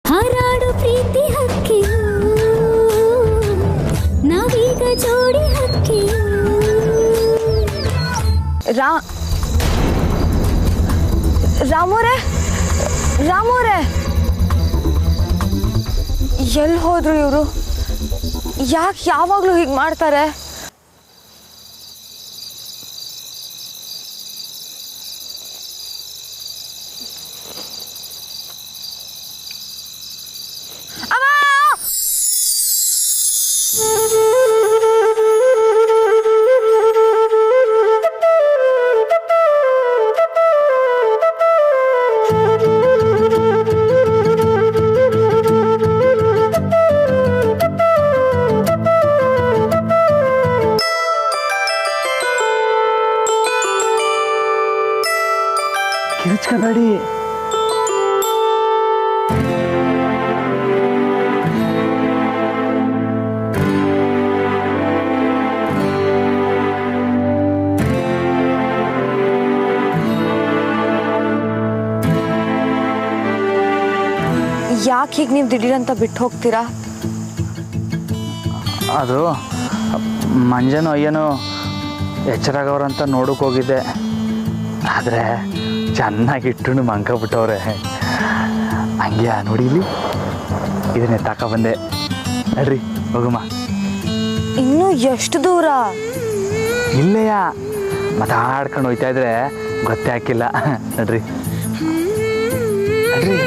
ಹಾರಾಡು ಪ್ರೀತಿ ಹಕ್ಕಿಯು ನಾವೀಗ ಜೋಡಿ ಹಕ್ಕಿಯು. ರಾಮೋರೆ ಎಲ್ಲಿ ಹೋದ್ರು ಇವರು? ಯಾಕೆ ಯಾವಾಗಲೂ ಹೀಗೆ ಮಾಡ್ತಾರೆ? ಕಿರ್ಚ್ಕಬೇಡಿ. ಯಾಕೆ ಹೀಗೆ ನೀವು ದಿಢೀರಂತ ಬಿಟ್ಟು ಹೋಗ್ತೀರಾ? ಅದು ಮಂಜನು ಅಯ್ಯನು ಎಚ್ಚರಾಗವ್ರಂತ ನೋಡೋಕೆ ಹೋಗಿದ್ದೆ. ಆದರೆ ಚೆನ್ನಾಗಿಟ್ಟು ಮಂಕಬಿಟ್ಟವ್ರೆ. ಹಂಗೆ ನೋಡಿಲಿ, ಇದನ್ನೇ ತಕ ಬಂದೆ. ನಡ್ರಿ ಹೋಗಮ್ಮ. ಇನ್ನೂ ಎಷ್ಟು ದೂರ? ಇಲ್ಲೆಯ ಮಾತಾಡ್ಕೊಂಡು ಹೋಯ್ತಾ ಇದ್ರೆ ಗೊತ್ತೇ ಹಾಕಿಲ್ಲ. ನಡ್ರಿ ನಡ್ರಿ.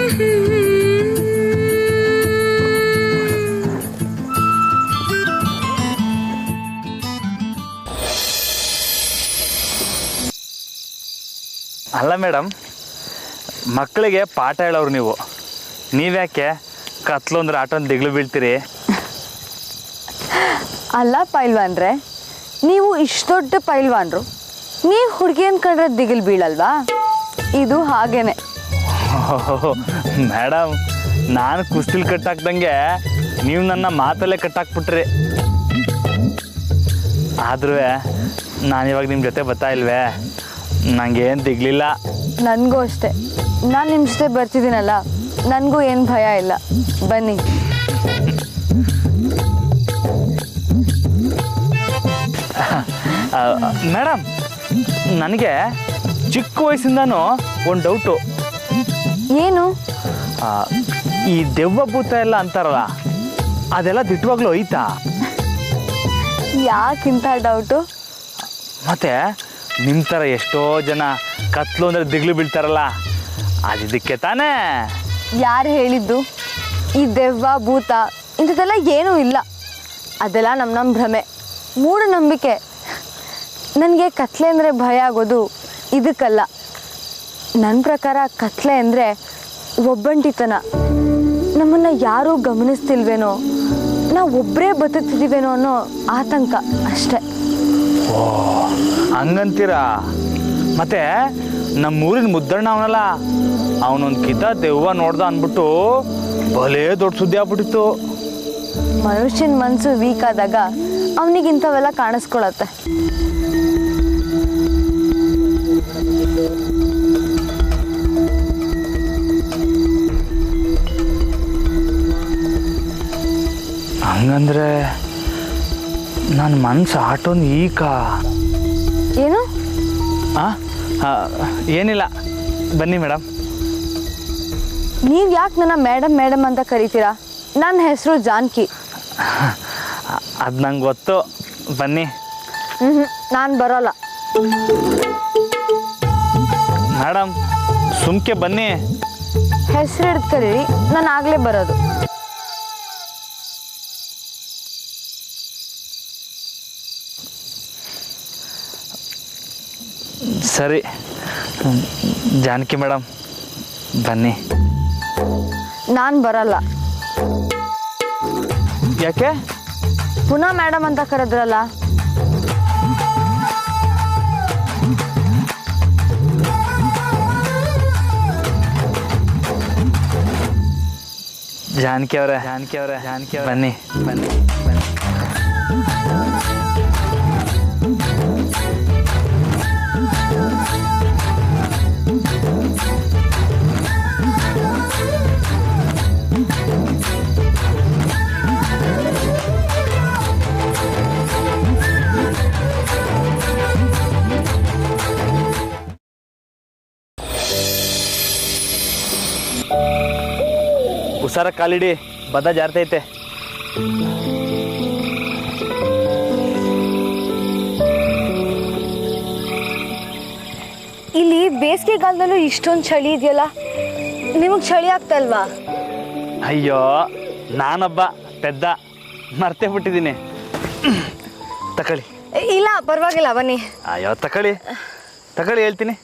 ಅಲ್ಲ ಮೇಡಮ್, ಮಕ್ಕಳಿಗೆ ಪಾಠ ಹೇಳೋರು ನೀವ್ಯಾಕೆ ಕತ್ಲು ಅಂದ್ರೆ ಆಟೊಂದು ದಿಗ್ಲು ಬೀಳ್ತೀರಿ? ಅಲ್ಲ ಪೈಲ್ವಾನ್ರೆ, ನೀವು ಇಷ್ಟು ದೊಡ್ಡ ಪೈಲ್ವಾನ್ರು, ನೀವು ಹುಡುಗಿ ಅಂದ್ಕೊಂಡ್ರೆ ದಿಗಿಲ್ ಬೀಳಲ್ವಾ? ಇದು ಹಾಗೇನೆ. ಮೇಡಮ್, ನಾನು ಕುಸ್ತಿಲ್ ಕಟ್ಟಾಕ್ದಂಗೆ ನೀವು ನನ್ನ ಮಾತಲ್ಲೇ ಕಟ್ಟಾಕ್ಬಿಟ್ರಿ. ಆದ್ರೂ ನಾನಿವಾಗ ನಿಮ್ಮ ಜೊತೆ ಬರ್ತಾ ಇಲ್ವೇ, ನಂಗೇನು ದಿಗ್ಲಿಲ್ಲ. ನನಗೂ ಅಷ್ಟೆ. ನಾನು ನಿಮ್ಮ ಜೊತೆ ಬರ್ತಿದ್ದೀನಲ್ಲ, ನನಗೂ ಏನು ಭಯ ಇಲ್ಲ. ಬನ್ನಿ. ಮೇಡಮ್, ನನಗೆ ಚಿಕ್ಕ ವಯಸ್ಸಿಂದನೂ ಒಂದು ಡೌಟು. ಏನು? ಈ ದೆವ್ವ ಭೂತ ಎಲ್ಲ ಅಂತಾರಲ್ಲ, ಅದೆಲ್ಲ ದಿಟ್ಟವಾಗ್ಲೂ ಐತಾ? ಯಾಕಿಂತ ಡೌಟು? ಮತ್ತೆ ನಿಮ್ಮ ಥರ ಎಷ್ಟೋ ಜನ ಕತ್ಲು ಅಂದರೆ ದಿಗ್ಲು ಬೀಳ್ತಾರಲ್ಲ, ಅದಿದ್ದಕ್ಕೆ ತಾನೇ. ಯಾರು ಹೇಳಿದ್ದು? ಈ ದೆವ್ವ ಭೂತ ಇಂಥದ್ದೆಲ್ಲ ಏನೂ ಇಲ್ಲ. ಅದೆಲ್ಲ ನಮ್ಮ ಭ್ರಮೆ, ಮೂಢನಂಬಿಕೆ. ನನಗೆ ಕತ್ಲೆ ಅಂದರೆ ಭಯ ಆಗೋದು ಇದಕ್ಕಲ್ಲ. ನನ್ನ ಪ್ರಕಾರ ಕತ್ಲೆ ಅಂದರೆ ಒಬ್ಬಂಟಿತನ. ನಮ್ಮನ್ನು ಯಾರೂ ಗಮನಿಸ್ತಿಲ್ವೇನೋ, ನಾವು ಒಬ್ಬರೇ ಬದುಕ್ತಿದ್ದೀವೇನೋ ಅನ್ನೋ ಆತಂಕ ಅಷ್ಟೆ. ಓ, ಹಂಗಂತೀರಾ? ಮತ್ತೆ ನಮ್ಮೂರಿನ ಮುದ್ದಣ್ಣ ಅವನಲ್ಲ, ಅವನೊಂದು ಕಿತ ದೆವ್ವ ನೋಡ್ದ ಅಂದ್ಬಿಟ್ಟು ಭಲೇ ದೊಡ್ಡ ಸುದ್ದಿ ಆಗ್ಬಿಟ್ಟಿತ್ತು. ಮನುಷ್ಯನ ಮನಸ್ಸು ವೀಕ್ ಆದಾಗ ಅವನಿಗೆ ಇಂಥವೆಲ್ಲ ಕಾಣಿಸ್ಕೊಳತ್ತೆ. ಹಂಗಂದ್ರೆ ನನ್ನ ಮನಸ್ಸು ಆಟೋನ್ ಈಕ. ಏನು? ಏನಿಲ್ಲ, ಬನ್ನಿ ಮೇಡಮ್. ನೀವು ಯಾಕೆ ನನ್ನ ಮೇಡಮ್ ಮೇಡಮ್ ಅಂತ ಕರಿತೀರಾ? ನನ್ನ ಹೆಸರು ಜಾನಕಿ. ಅದು ನಂಗೆ ಗೊತ್ತು, ಬನ್ನಿ. ನಾನು ಬರೋಲ್ಲ. ಮೇಡಮ್, ಸುಮ್ಕೆ ಬನ್ನಿ. ಹೆಸರು ಹಿಡ್ದು ಕರೀರಿ, ನಾನು ಆಗಲೇ ಬರೋದು. ಸರಿ ಜಾನಕಿ ಮೇಡಮ್, ಬನ್ನಿ. ನಾನು ಬರಲ್ಲ. ಯಾಕೆ? ಪುನಃ ಮೇಡಮ್ ಅಂತ ಕರೆದ್ರಲ್ಲ. ಜಾನಕಿ ಅವರೇ, ಬನ್ನಿ ಬನ್ನಿ ಬನ್ನಿ. ಹುಷಾರ ಕಾಲಿಡಿ, ಬದ ಜಾರ್ತೈತೆ. ಇಲ್ಲಿ ಬೇಸಿಗೆಗಾಲದಲ್ಲೂ ಇಷ್ಟೊಂದು ಚಳಿ ಇದೆಯಲ್ಲ, ನಿಮಗೆ ಚಳಿ ಆಗ್ತಲ್ವಾ? ಅಯ್ಯೋ, ನಾನೊಬ್ಬ ಪೆದ್ದ ಮರ್ತೇ ಬಿಟ್ಟಿದ್ದೀನಿ. ತಕೊಳ್ಳಿ. ಇಲ್ಲ ಪರವಾಗಿಲ್ಲ, ಬನ್ನಿ. ಅಯ್ಯೋ ತಕೊಳ್ಳಿ ತಕೊಳ್ಳಿ, ಹೇಳ್ತೀನಿ.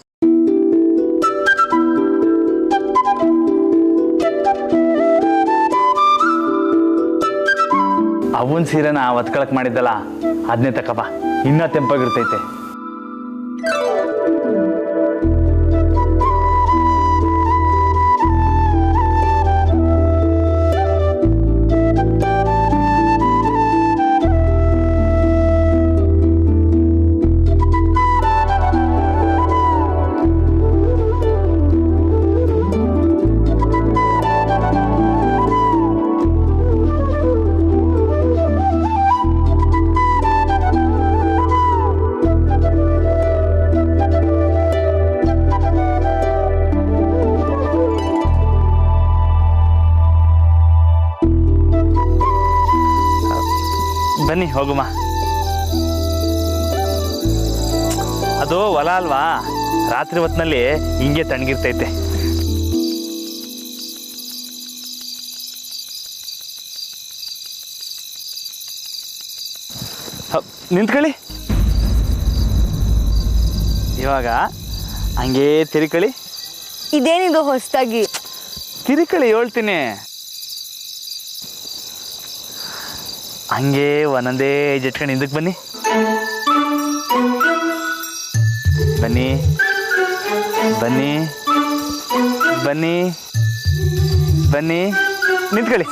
ಅವನ್ ಸೀರೆನ ಒತ್ಕೊಳಕ್ ಮಾಡಿದ್ದಲ್ಲ, ಅದನ್ನೇ ತಕಪ್ಪ, ಇನ್ನೂ ತೆಂಪಾಗಿರ್ತೈತೆ. ಬನ್ನಿ ಹೋಗುಮ. ಅದು ಹೊಲ ಅಲ್ವಾ, ರಾತ್ರಿ ಹೊತ್ತಿನಲ್ಲಿ ಹಿಂಗೆ ತಣ್ಣಗಿರ್ತೈತೆ. ನಿಂತ್ಕೊಳ್ಳಿ. ಇವಾಗ ಹಂಗೇ ತಿರ್ಕೊಳ್ಳಿ. ಇದೇನಿದು ಹೊಸದಾಗಿ? ತಿರ್ಕೊಳ್ಳಿ, ಹೇಳ್ತೀನಿ. ಹಂಗೆ ಒಂದೊಂದೇ ಜಟ್ಕೊಂಡು ಹಿಂದಕ್ಕೆ ಬನ್ನಿ. ಬನ್ನಿ ಬನ್ನಿ ಬನ್ನಿ ಬನ್ನಿ, ನಿಂತ್ಕೊಳ್ಳಿ.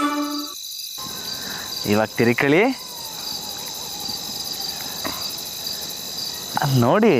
ಇವಾಗ ತಿರ್ಕೊಳ್ಳಿ. ಅಲ್ಲಿ ನೋಡಿ,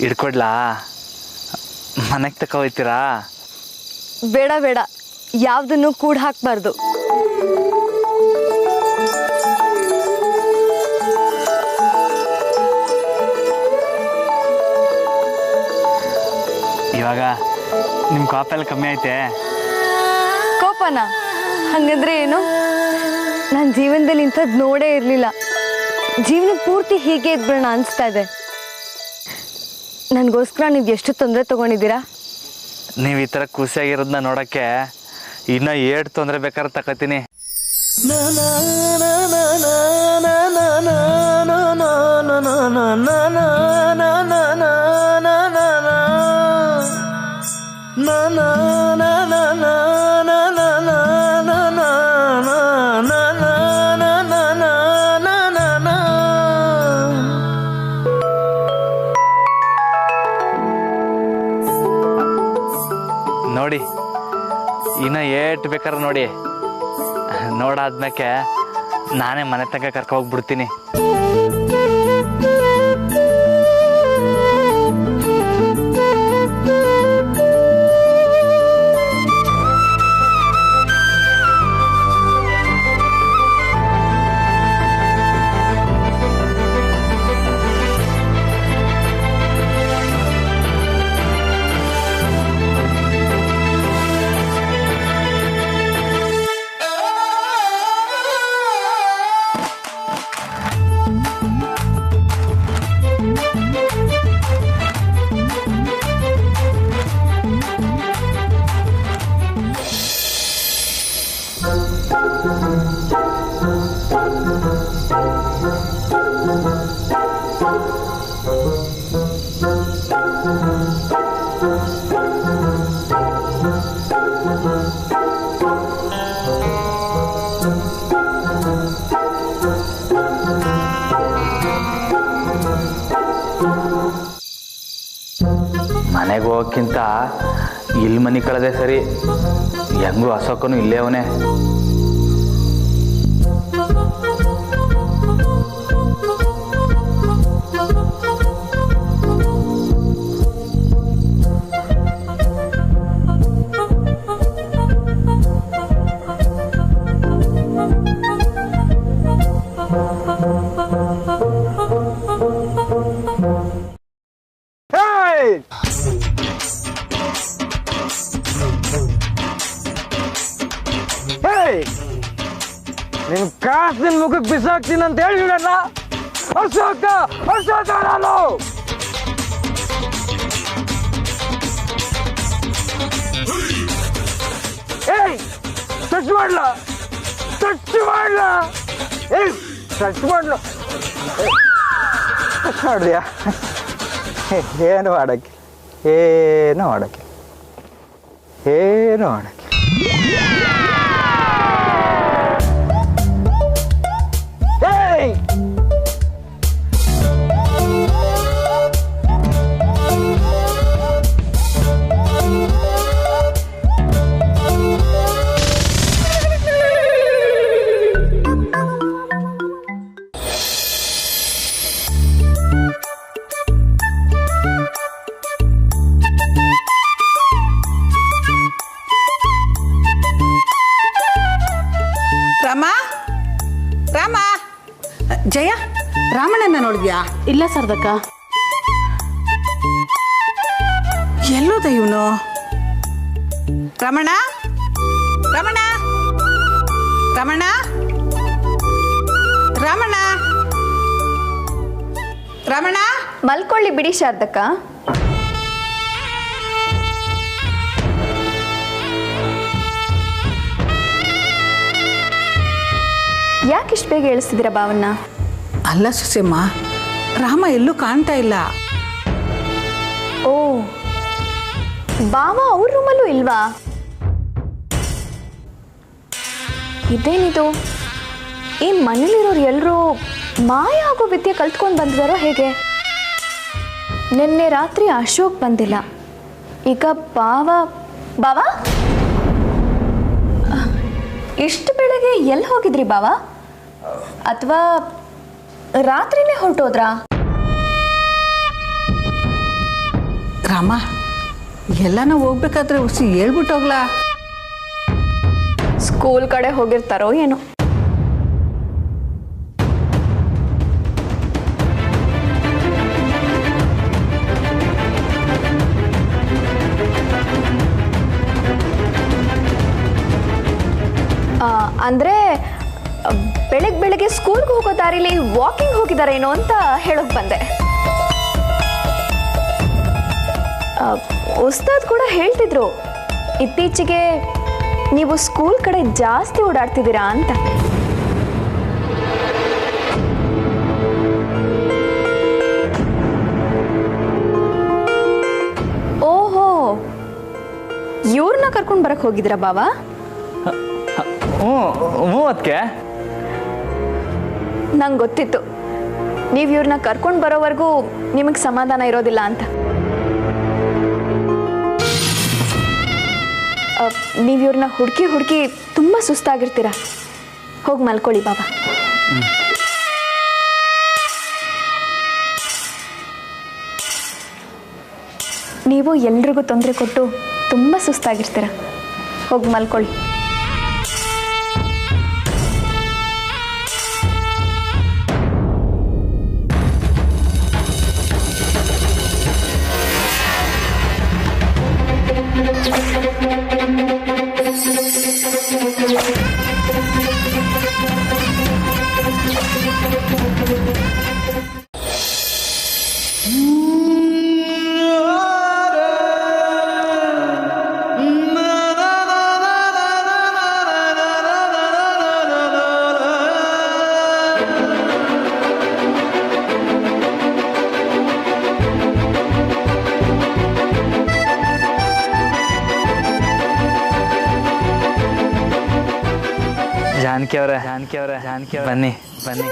ಹಿಡ್ಕೊಡ್ಲಾ? ಮನೆಗೆ ತಕ ಹೋಯ್ತೀರಾ? ಬೇಡ ಬೇಡ, ಯಾವುದನ್ನು ಕೂಡ ಹಾಕ್ಬಾರ್ದು. ಇವಾಗ ನಿಮ್ಮ ಕೋಪೆಲ್ಲ ಕಮ್ಮಿ ಐತೆ? ಕೋಪನ? ಹಂಗಂದ್ರೆ ಏನು? ನನ್ನ ಜೀವನದಲ್ಲಿ ಇಂಥದ್ದು ನೋಡೇ ಇರಲಿಲ್ಲ. ಜೀವನ ಪೂರ್ತಿ ಹೀಗೆ ಇದ್ಬಿಡೋಣ ಅನಿಸ್ತಾ ಇದೆ. ನನಗೋಸ್ಕರ ನೀವು ಎಷ್ಟು ತೊಂದರೆ ತೊಗೊಂಡಿದ್ದೀರಾ? ನೀವು ಈ ಥರ ಖುಷಿಯಾಗಿರೋದನ್ನ ನೋಡೋಕ್ಕೆ ಇನ್ನೂ 7 ತೊಂದರೆ ಬೇಕಾದ್ರೆ ತಗೋತೀನಿ. ನೋಡಿ, ಇನ್ನು 8 ಬೇಕಾದ್ರೆ ನೋಡಿ. ನೋಡಾದ್ಮೇಲೆ ನಾನೇ ಮನೆ ತನಕ ಕರ್ಕೊ ಹೋಗ್ಬಿಡ್ತೀನಿ. ಮನೆಗೆ ಹೋಗೋಕ್ಕಿಂತ ಇಲ್ಲಿ ಮನೆ ಕಳೆದೆ ಸರಿ. ಹೆಂಗೂ ಅಶೋಕನು ಇಲ್ಲೇ ಅವನೇ. ನಿನ್ ಕಾಸಿನ ಮುಖಕ್ಕೆ ಬಿಸಾಕ್ತೀನಿ ಅಂತ ಹೇಳಿಬಿಡಲ್ಲ. ಅಶೋಕ ಅಶೋಕ ನಾನು ಏಯ್ ಟಚ್ ಮಾಡ್ಲ ಟಚ್ ಮಾಡ್ಲ ಏಯ್ ಟಚ್ ಮಾಡ್ಲ ಟಚ್ ಮಾಡ್ದ್ಯಾ? ಏನು ಮಾಡಕ್ಕೆ ಏನು ಮಾಡಕ್ಕೆ ಏನು ಮಾಡಕ್ಕೆ. ರಾಮ ಜಯ ರಾಮಣ್ಣನ ನೋಡಿದ್ಯಾ? ಇಲ್ಲ ಸರ್ದಕ್ಕ. ಎಲ್ಲೋದ ಇವನು? ರಮಣ ರಮಣ ರಮಣ ರಮಣ ರಮಣ ಮಲ್ಕೊಳ್ಳಿ ಬಿಡಿ ಶಾರದಕ್ಕ. ಯಾಕಿಷ್ಟು ಬೇಗ ಹೇಳಿಸ್ತಿದ್ದೀರಾ ಭಾವನ್ನ? ಅಲ್ಲ ಸುಸೇಮ್ಮ, ರಾಮ ಎಲ್ಲೂ ಕಾಣ್ತಾ ಇಲ್ಲ. ಓ, ಭಾವ ಅವ್ರ ರೂಮಲ್ಲೂ ಇಲ್ವಾ? ಇದೇನಿದು? ಈ ಮನೇಲಿರೋರು ಎಲ್ಲರೂ ಮಾಯ ಆಗೋ ವಿದ್ಯೆ ಕಲ್ತ್ಕೊಂಡು ಬಂದಿದಾರೋ ಹೇಗೆ? ನಿನ್ನೆ ರಾತ್ರಿ ಅಶೋಕ್ ಬಂದಿಲ್ಲ, ಈಗ ಭಾವ ಇಷ್ಟು ಬೆಳಗ್ಗೆ ಎಲ್ಲಿ ಹೋಗಿದ್ರಿ ಭಾವ? ಅಥವಾ ರಾತ್ರಿನೇ ಹೊರಟೋದ್ರಾ? ರಾಮ, ಎಲ್ಲಾನ ಹೋಗ್ಬೇಕಾದ್ರೆ ಹುಸಿ ಹೇಳ್ಬಿಟ್ಟೋಗ್ಲಾ? ಸ್ಕೂಲ್ ಕಡೆ ಹೋಗಿರ್ತಾರೋ ಏನೋ. ಅಂದರೆ ಬೆಳಗ್ಗೆ ಸ್ಕೂಲ್ಗೆ ಹೋಗೋ ದಾರಿಲಿ ವಾಕಿಂಗ್ ಹೋಗಿದ್ದಾರೇನೋ ಅಂತ ಹೇಳೋಕೆ ಬಂದೆ. ಉಸ್ತಾದ್ ಕೂಡ ಹೇಳ್ತಿದ್ರು ಇತ್ತೀಚೆಗೆ ನೀವು ಸ್ಕೂಲ್ ಕಡೆ ಜಾಸ್ತಿ ಓಡಾಡ್ತಿದ್ದೀರಾ ಅಂತ. ಓಹೋ, ಇವ್ರನ್ನ ಕರ್ಕೊಂಡು ಬರಕ್ಕೆ ಹೋಗಿದ್ರಾ ಭಾವ? ಅದಕ್ಕೆ ನಂಗೆ ಗೊತ್ತಿತ್ತು ನೀವು ಇವ್ರನ್ನ ಕರ್ಕೊಂಡು ಬರೋವರೆಗೂ ನಿಮಗೆ ಸಮಾಧಾನ ಇರೋದಿಲ್ಲ ಅಂತ. ನೀವು ಇವ್ರನ್ನ ಹುಡುಕಿ ಹುಡುಕಿ ತುಂಬ ಸುಸ್ತಾಗಿರ್ತೀರ. ಹೋಗಿ ಮಲ್ಕೊಳ್ಳಿ ಬಾಬಾ. ನೀವು ಎಲ್ರಿಗೂ ತೊಂದರೆ ಕೊಟ್ಟು ತುಂಬ ಸುಸ್ತಾಗಿರ್ತೀರ. ಹೋಗಿ ಮಲ್ಕೊಳ್ಳಿ. ಜಾನಕಿ ಅವರೇ ಬನ್ನಿ ಬನ್ನಿ ಬನ್ನಿ.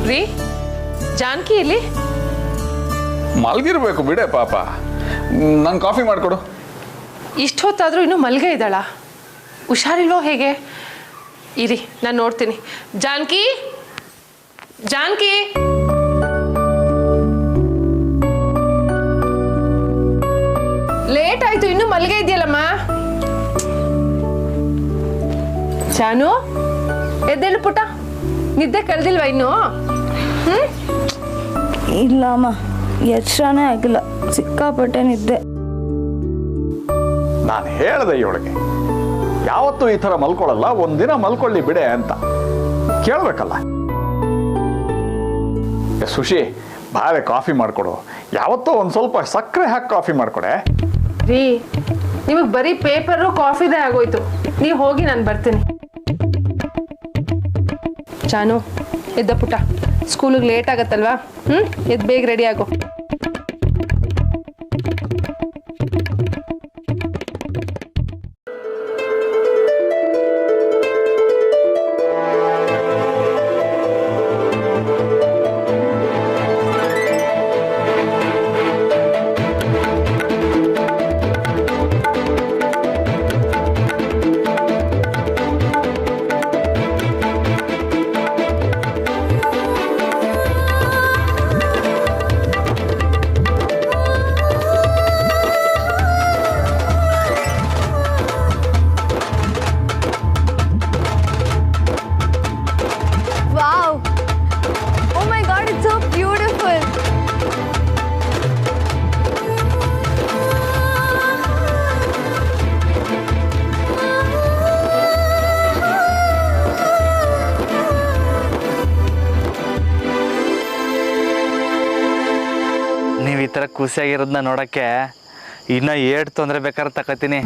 ರೀ ಜಾನಕಿ ಇಲ್ಲಿ ಮಲ್ಗಿರ್ಬೇಕು ಬಿಡೆ ಪಾಪ. ನಾನು ಕಾಫಿ ಮಾಡಿಕೊಡು. ಇಷ್ಟು ಹೊತ್ತಾದರೂ ಇನ್ನೂ ಮಲ್ಗೆ ಇದ್ದಾಳ? ಹುಷಾರಿಲ್ವೋ ಹೇಗೆ? ಇರಿ ನಾನು ನೋಡ್ತೀನಿ. ಜಾನಕಿ ಜಾನಕಿ ಲೇಟ್ ಆಯ್ತು, ಇನ್ನೂ ಮಲ್ಗೆ ಇದೆಯಲ್ಲಮ್ಮ. ಜಾನು ಎದ್ದೇಳು ಪುಟ್ಟ, ನಿದ್ದೆ ಕಳೆದಿಲ್ವಾ ಇನ್ನು? ಇಲ್ಲ ಅಮ್ಮ, ಎಚ್ಚರನೇ ಆಗಿಲ್ಲ, ಸಿಕ್ಕಾಪಟ್ಟೆ ನಿದ್ದೆ. ನಾನು ಹೇಳ್ದೆ ಇವಳಿಗೆ ಯಾವತ್ತೂ ಈ ಥರ ಮಲ್ಕೊಳ್ಳಲ್ಲ, ಒಂದಿನ ಮಲ್ಕೊಳ್ಳಿ ಬಿಡೆ ಅಂತ ಕೇಳಬೇಕಲ್ಲ. ಸುಶಿ ಬಾಳೆ ಕಾಫಿ ಮಾಡಿಕೊಡು. ಯಾವತ್ತೂ ಒಂದು ಸ್ವಲ್ಪ ಸಕ್ಕರೆ ಹಾಕಿ ಕಾಫಿ ಮಾಡಿಕೊಡೆ. ರೀ ನಿಮಗೆ ಬರೀ ಪೇಪರು ಕಾಫಿದೇ ಆಗೋಯ್ತು, ನೀವು ಹೋಗಿ ನಾನು ಬರ್ತೀನಿ. ಜಾನು ಎದ್ದ ಪುಟ್ಟ, ಸ್ಕೂಲಿಗೆ ಲೇಟ್ ಆಗತ್ತಲ್ವಾ? ಎದ್ದು ಬೇಗ ರೆಡಿ ಆಗೋ. ನೀವು ಈ ಥರ ಖುಷಿಯಾಗಿರೋದನ್ನ ನೋಡೋಕ್ಕೆ ಇನ್ನೂ 8 ತೊಂದರೆ ಬೇಕಾದ್ರೆ ತಗೋತೀನಿ.